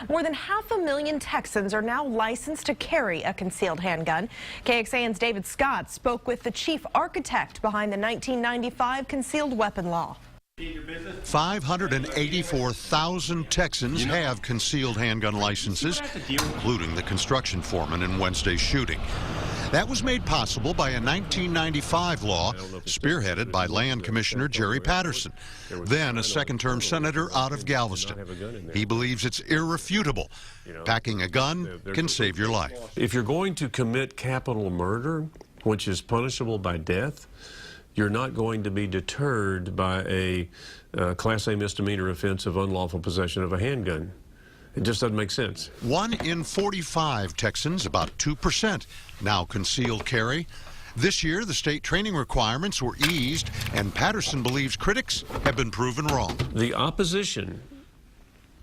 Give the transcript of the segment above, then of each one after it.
More than 500,000 Texans are now licensed to carry a concealed handgun. KXAN's David Scott spoke with the chief architect behind the 1995 concealed weapon law. 584,000 Texans have concealed handgun licenses, including the construction foreman in Wednesday's shooting. That was made possible by a 1995 law spearheaded by Land Commissioner Jerry Patterson, then a second-term senator out of Galveston. He believes it's irrefutable. Packing a gun can save your life. If you're going to commit capital murder, which is punishable by death, you're not going to be deterred by a Class A misdemeanor offense of unlawful possession of a handgun. It just doesn't make sense. 1 in 45 Texans, about 2%, now concealed carry. This year, the state training requirements were eased, and Patterson believes critics have been proven wrong. The opposition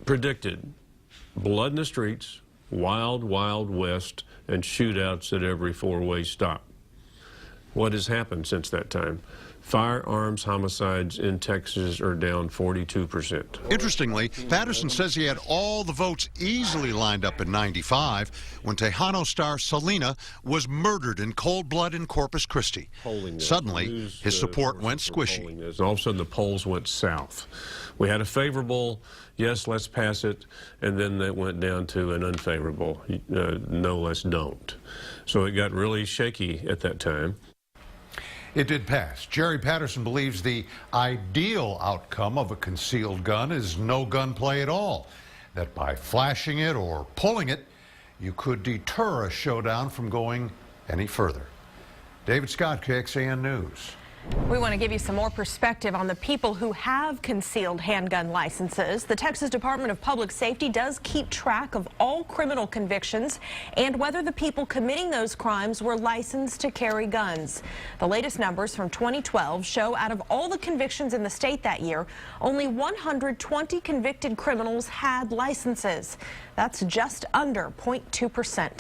predicted blood in the streets, wild, wild west, and shootouts at every four-way stop. What has happened since that time? Firearms homicides in Texas are down 42%. Interestingly, Patterson says he had all the votes easily lined up in '95 when Tejano star Selena was murdered in cold blood in Corpus Christi. Suddenly, his support went squishy. All of a sudden, the polls went south. We had a favorable, yes, let's pass it, and then it went down to an unfavorable, no, let's don't. So it got really shaky at that time. It did pass. Jerry Patterson believes the ideal outcome of a concealed gun is no gunplay at all. That by flashing it or pulling it, you could deter a showdown from going any further. David Scott, KXAN News. We want to give you some more perspective on the people who have concealed handgun licenses. The Texas Department of Public Safety does keep track of all criminal convictions and whether the people committing those crimes were licensed to carry guns. The latest numbers from 2012 show out of all the convictions in the state that year, only 120 convicted criminals had licenses. That's just under 0.2%.